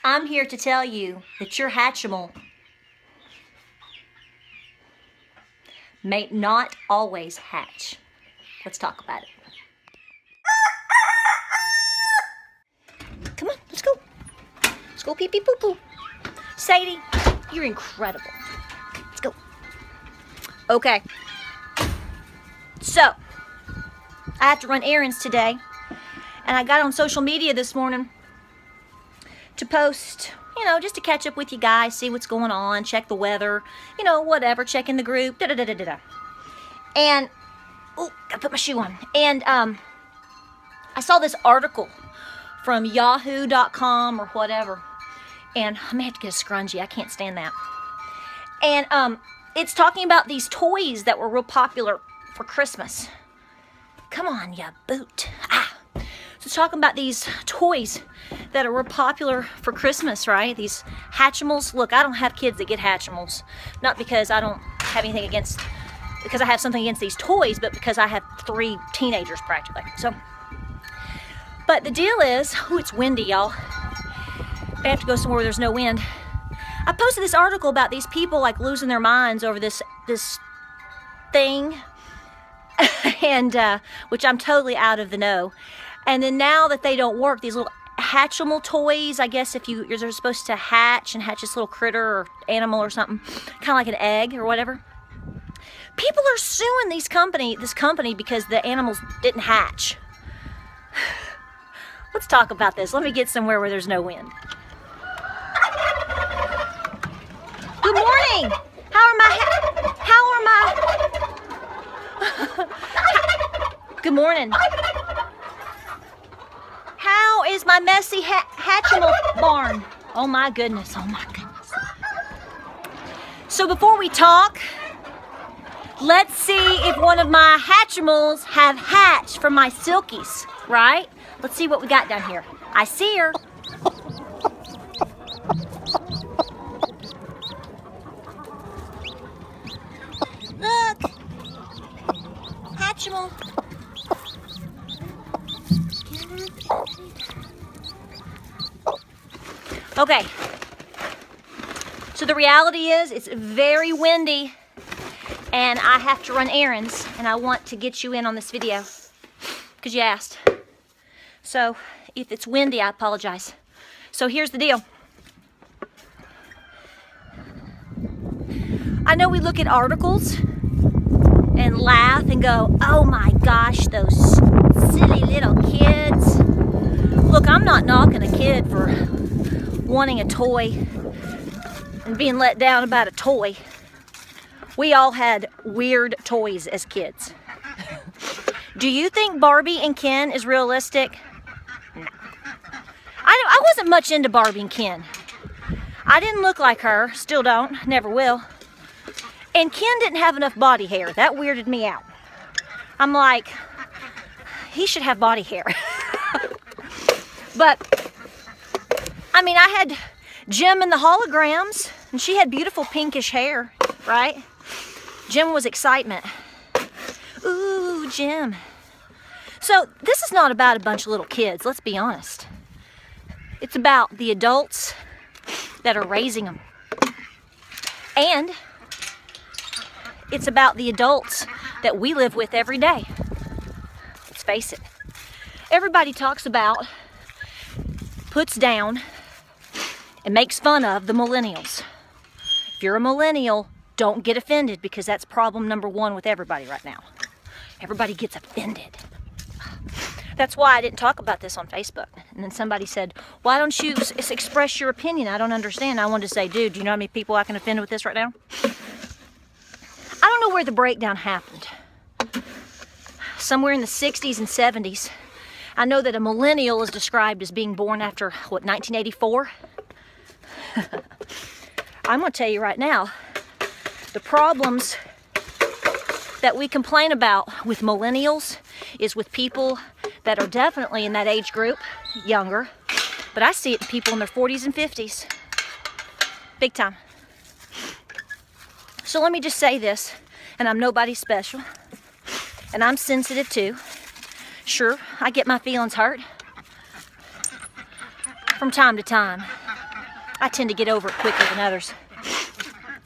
I'm here to tell you that your Hatchimal may not always hatch. Let's talk about it. Come on, let's go. Let's go pee pee poo poo. Sadie, you're incredible. Let's go. Okay. So, I have to run errands today. And I got on social media this morning to post, you know, just to catch up with you guys, see what's going on, check the weather, you know, whatever, check in the group, da-da-da-da-da-da. And, oh, gotta put my shoe on. And I saw this article from yahoo.com or whatever. And I may have to get a scrunchie. I can't stand that. And it's talking about these toys that were real popular for Christmas. Come on, you boot. Ah. So it's talking about these toys that are real popular for Christmas, right? These Hatchimals. Look, I don't have kids that get Hatchimals. Not because I don't have anything against, because I have something against these toys, but because I have 3 teenagers practically. So, but the deal is, oh, it's windy, y'all. I have to go somewhere where there's no wind. I posted this article about these people like losing their minds over this thing, and which I'm totally out of the know. And then now that they don't work, these little Hatchimal toys, I guess if you're supposed to hatch and hatch this little critter or animal or something, kind of like an egg or whatever. People are suing this company because the animals didn't hatch. Let's talk about this. Let me get somewhere where there's no wind. Good morning. Good morning. How is my messy Hatchimal barn? Oh my goodness, oh my goodness. So before we talk, let's see if one of my Hatchimals have hatched from my silkies, right? Let's see what we got down here. I see her. Look, Hatchimal. Okay, so the reality is it's very windy and I have to run errands and I want to get you in on this video because you asked. So if it's windy, I apologize. So here's the deal. I know we look at articles and laugh and go, oh my gosh, those silly little kids. Look, I'm not knocking a kid for wanting a toy and being let down about a toy. We all had weird toys as kids. Do you think Barbie and Ken is realistic? No. I wasn't much into Barbie and Ken. I didn't look like her, still don't, never will. And Ken didn't have enough body hair. That weirded me out. I'm like, he should have body hair. But I mean, I had Jim in the holograms, and she had beautiful pinkish hair, right? Jim was excitement. Ooh, Jim. So this is not about a bunch of little kids, let's be honest. It's about the adults that are raising them. And it's about the adults that we live with every day. Let's face it. Everybody talks about, puts down, and makes fun of the millennials. If you're a millennial, don't get offended because that's problem number 1 with everybody right now. Everybody gets offended. That's why I didn't talk about this on Facebook. And then somebody said, why don't you express your opinion? I don't understand. I wanted to say, dude, do you know how many people I can offend with this right now? I don't know where the breakdown happened. Somewhere in the 60s and 70s. I know that a millennial is described as being born after, what, 1984? I'm going to tell you right now, the problems that we complain about with millennials is with people that are definitely in that age group, younger, but I see it in people in their 40s and 50s. Big time. So let me just say this, and I'm nobody special, and I'm sensitive too. Sure, I get my feelings hurt from time to time. I tend to get over it quicker than others.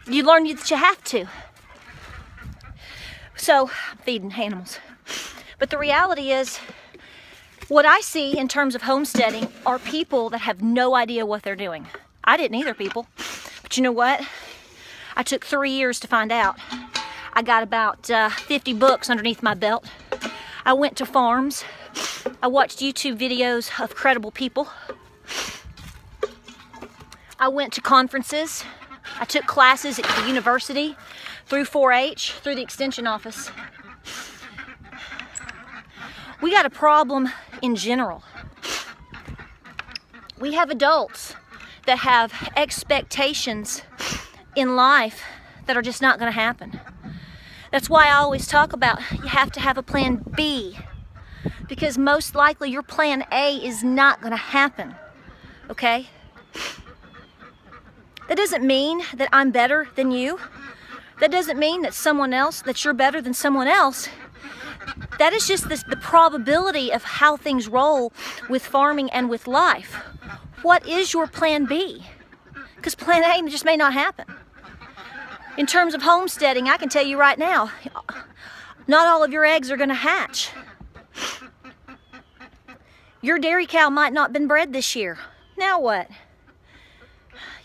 You learn that you have to. So, I'm feeding animals. But the reality is, what I see in terms of homesteading are people that have no idea what they're doing. I didn't either, people. But you know what? I took 3 years to find out. I got about 50 books underneath my belt. I went to farms. I watched YouTube videos of credible people. I went to conferences. I took classes at the university, through 4-H, through the extension office. We got a problem in general. We have adults that have expectations in life that are just not going to happen. That's why I always talk about you have to have a plan B, because most likely your plan A is not going to happen, okay? That doesn't mean that I'm better than you. That doesn't mean that that you're better than someone else. That is just the probability of how things roll with farming and with life. What is your plan B? Because plan A just may not happen. In terms of homesteading, I can tell you right now, not all of your eggs are going to hatch. Your dairy cow might not have been bred this year. Now what?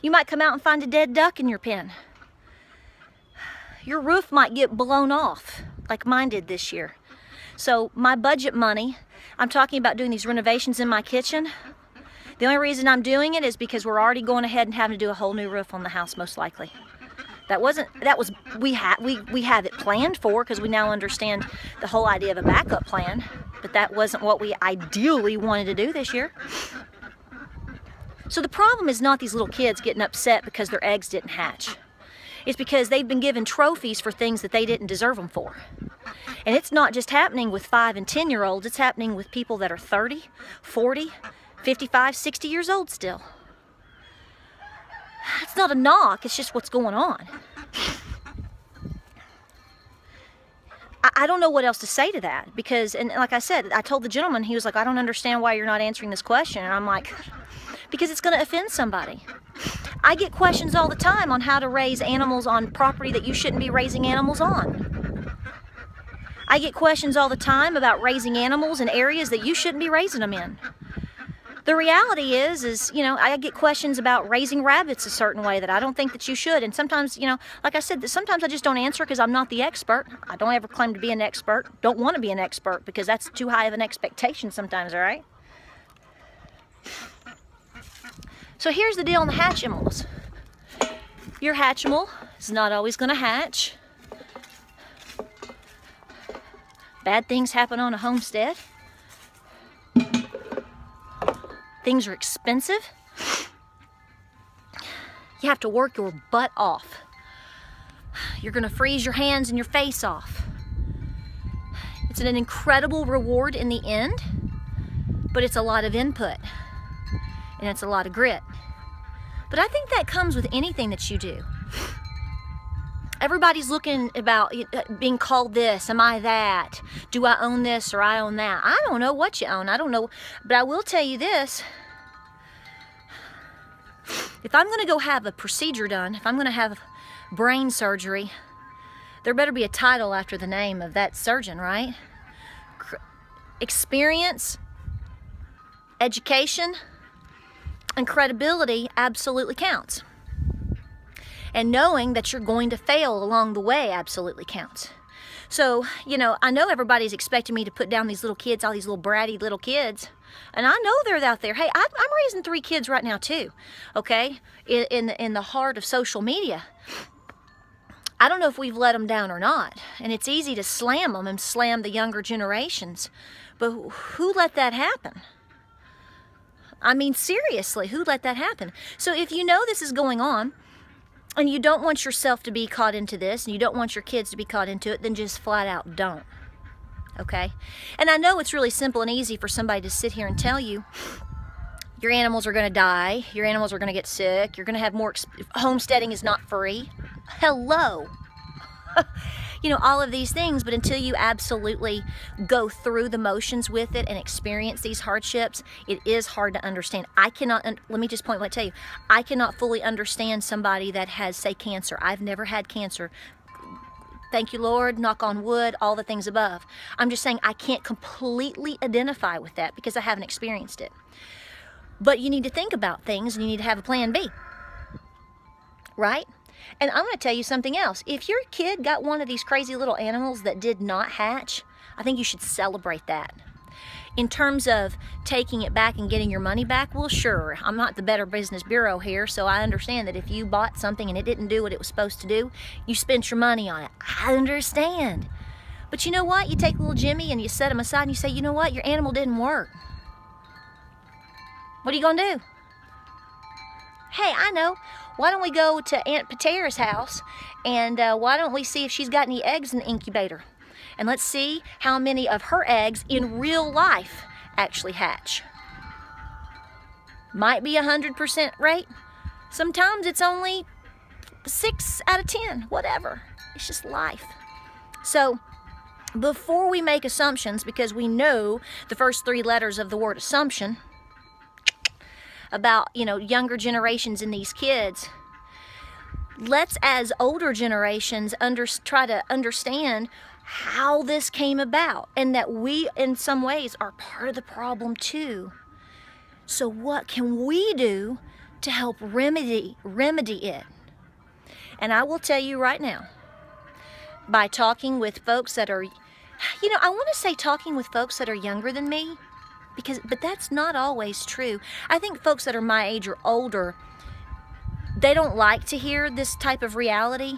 You might come out and find a dead duck in your pen. Your roof might get blown off like mine did this year. So my budget money, I'm talking about doing these renovations in my kitchen. The only reason I'm doing it is because we're already going ahead and having to do a whole new roof on the house, most likely. We have it planned for, because we now understand the whole idea of a backup plan, but that wasn't what we ideally wanted to do this year. So the problem is not these little kids getting upset because their eggs didn't hatch. It's because they've been given trophies for things that they didn't deserve them for. And it's not just happening with 5 and 10-year-olds, it's happening with people that are 30, 40, 55, 60 years old still. It's not a knock, it's just what's going on. I don't know what else to say to that, because, and like I said, I told the gentleman, he was like, I don't understand why you're not answering this question. And I'm like, because it's going to offend somebody. I get questions all the time on how to raise animals on property that you shouldn't be raising animals on. I get questions all the time about raising animals in areas that you shouldn't be raising them in. The reality is, you know, I get questions about raising rabbits a certain way that I don't think that you should. And sometimes, you know, like I said, sometimes I just don't answer because I'm not the expert. I don't ever claim to be an expert. Don't want to be an expert because that's too high of an expectation sometimes, all right? So here's the deal on the Hatchimals. Your Hatchimal is not always going to hatch. Bad things happen on a homestead. Things are expensive. You have to work your butt off. You're going to freeze your hands and your face off. It's an incredible reward in the end, but it's a lot of input and it's a lot of grit. But I think that comes with anything that you do. Everybody's looking about being called this, am I that? Do I own this or I own that? I don't know what you own. I don't know. But I will tell you this. If I'm going to go have a procedure done, if I'm going to have brain surgery, there better be a title after the name of that surgeon, right? Experience, education, and credibility absolutely counts. And knowing that you're going to fail along the way absolutely counts. So, you know, I know everybody's expecting me to put down these little kids, all these little bratty little kids. And I know they're out there. Hey, I'm raising 3 kids right now too, okay? In the heart of social media. I don't know if we've let them down or not. And it's easy to slam them and slam the younger generations. But who let that happen? I mean, seriously, who let that happen? So if you know this is going on, and you don't want yourself to be caught into this, and you don't want your kids to be caught into it, then just flat out don't. Okay? And I know it's really simple and easy for somebody to sit here and tell you, your animals are going to die, your animals are going to get sick, you're going to have more, homesteading is not free. Hello! you know, all of these things. But until you absolutely go through the motions with it and experience these hardships, it is hard to understand. I cannot, let me just point blank tell you, I cannot fully understand somebody that has, say, cancer. I've never had cancer. Thank you, Lord, knock on wood, all the things above. I'm just saying I can't completely identify with that because I haven't experienced it. But you need to think about things and you need to have a plan B, right? And I'm going to tell you something else. If your kid got one of these crazy little animals that did not hatch, I think you should celebrate that. In terms of taking it back and getting your money back, well, sure, I'm not the Better Business Bureau here, so I understand that if you bought something and it didn't do what it was supposed to do, you spent your money on it. I understand. But you know what? You take little Jimmy and you set him aside and you say, you know what? Your animal didn't work. What are you going to do? Hey, I know. Why don't we go to Aunt Patara's house and why don't we see if she's got any eggs in the incubator? And let's see how many of her eggs in real life actually hatch. Might be 100% rate. Sometimes it's only 6 out of 10, whatever. It's just life. So before we make assumptions, because we know the first 3 letters of the word assumption about, you know, younger generations and these kids, let's, as older generations, try to understand how this came about and that we in some ways are part of the problem too. So what can we do to help remedy it? And I will tell you right now, by talking with folks that are, you know, I want to say talking with folks that are younger than me, but that's not always true. I think folks that are my age or older, they don't like to hear this type of reality.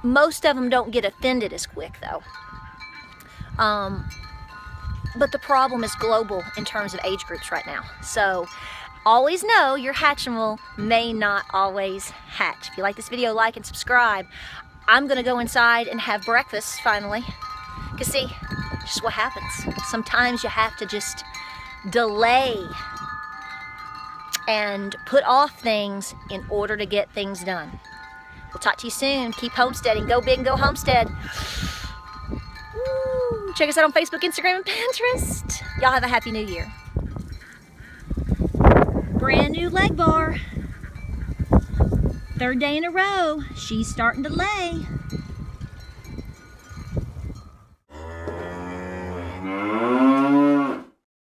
Most of them don't get offended as quick though. But the problem is global in terms of age groups right now. So always know your Hatchimal may not always hatch. If you like this video, like and subscribe. I'm gonna go inside and have breakfast finally. Cause see, just what happens. Sometimes you have to just delay and put off things in order to get things done. We'll talk to you soon. Keep homesteading. Go big and go homestead. Woo. Check us out on Facebook, Instagram, and Pinterest. Y'all have a happy new year. Brand new leg bar. 3rd day in a row. She's starting to lay.